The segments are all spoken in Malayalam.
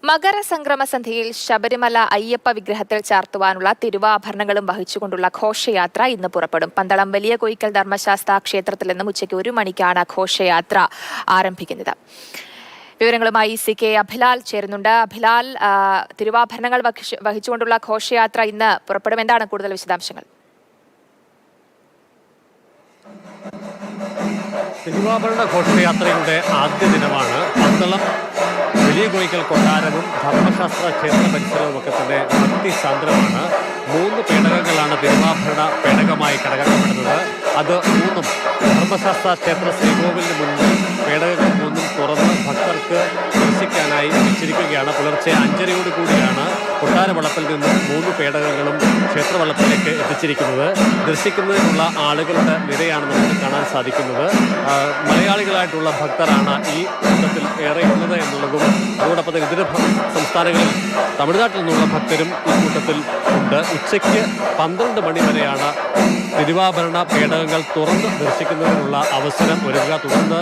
മകരസംക്രമസന്ധ്യയിൽ ശബരിമല അയ്യപ്പ വിഗ്രഹത്തിൽ ചാർത്തുവാനുള്ള തിരുവാഭരണങ്ങളും വഹിച്ചുകൊണ്ടുള്ള ഘോഷയാത്ര ഇന്ന് പുറപ്പെടും. പന്തളം വലിയ കോയിക്കൽ ധർമ്മശാസ്ത്ര ക്ഷേത്രത്തിൽ നിന്നും ഉച്ചയ്ക്ക് 1 മണിക്കാണ് ഘോഷയാത്ര ആരംഭിക്കുന്നത്. വിവരങ്ങളുമായി CK അഭിലാൽ ചേരുന്നുണ്ട്. അഭിലാൽ, തിരുവാഭരണങ്ങൾ വഹിച്ചുകൊണ്ടുള്ള ഘോഷയാത്ര ഇന്ന് പുറപ്പെടും. എന്താണ് കൂടുതൽ വിശദാംശങ്ങൾ? തിരുവാഭരണ ഘോഷയാത്രയുടെ ആദ്യ ദിനമാണ്. പന്തളം വലിയ കോയിക്കൽ കൊട്ടാരവും ധർമ്മശാസ്ത്ര ക്ഷേത്ര പരിസരവും ഒക്കെ തന്നെ ഭക്തിസാന്ദ്രമാണ്. 3 പേടകങ്ങളാണ് തിരുവാഭരണ പേടകമായി കണക്കാക്കപ്പെടുന്നത്. അത് 3ഉം ധർമ്മശാസ്ത്ര ക്ഷേത്ര ശ്രീകോവിലിന് മുന്നിൽ പേടകങ്ങൾ 3ഉം തുറന്ന് ഭക്തർക്ക് ദർശിക്കാനായി വെച്ചിരിക്കുകയാണ്. പുലർച്ചെ 5:30 കൂടിയാണ് കൊട്ടാരവളപ്പിൽ നിന്നും 3 പേടകങ്ങളും ക്ഷേത്രവളപ്പിലേക്ക് എത്തിച്ചിരിക്കുന്നത്. ദർശിക്കുന്നതിനുള്ള ആളുകളുടെ നിരയാണ് നമുക്ക് കാണാൻ സാധിക്കുന്നത്. മലയാളികളായിട്ടുള്ള ഭക്തരാണ് ഈ കൂട്ടത്തിൽ ഏറെയുള്ളത് എന്നുള്ളതും അതോടൊപ്പം തന്നെ ഇതര സംസ്ഥാനങ്ങളിൽ തമിഴ്നാട്ടിൽ നിന്നുള്ള ഭക്തരും ഈ കൂട്ടത്തിൽ ഉണ്ട്. ഉച്ചയ്ക്ക് 12 മണി വരെയാണ് തിരുവാഭരണ പേടകങ്ങൾ തുറന്ന് ദർശിക്കുന്നതിനുള്ള അവസരം ഒരുങ്ങുക. തുടർന്ന്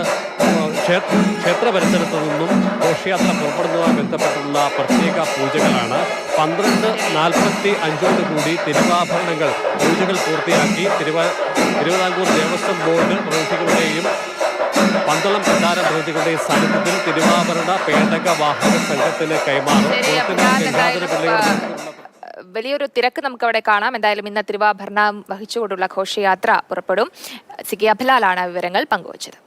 ക്ഷേത്ര പരിസരത്തു നിന്നും ഘോഷയാത്ര പുറപ്പെടുന്നതുമായി ബന്ധപ്പെട്ടുള്ള പ്രത്യേക പൂജകളാണ്. 12:45 കൂടി തിരുവാഭരണങ്ങൾ പൂജകൾ പൂർത്തിയാക്കി തിരുവിതാംകൂർ ദേവസ്വം ബോർഡ് പ്രതിനിധികളുടെയും പന്തളം കൊട്ടാര പ്രതിനിധികളുടെയും സാന്നിധ്യത്തിൽ തിരുവാഭരണ പേടക വാഹന സംഘത്തിന് കൈമാറും. വലിയൊരു തിരക്ക് നമുക്ക് അവിടെ കാണാം. എന്തായാലും ഇന്ന് തിരുവാഭരണം വഹിച്ചുകൊണ്ടുള്ള ഘോഷയാത്ര പുറപ്പെടും. CK അഭിലാലാണ് വിവരങ്ങൾ പങ്കുവച്ചത്.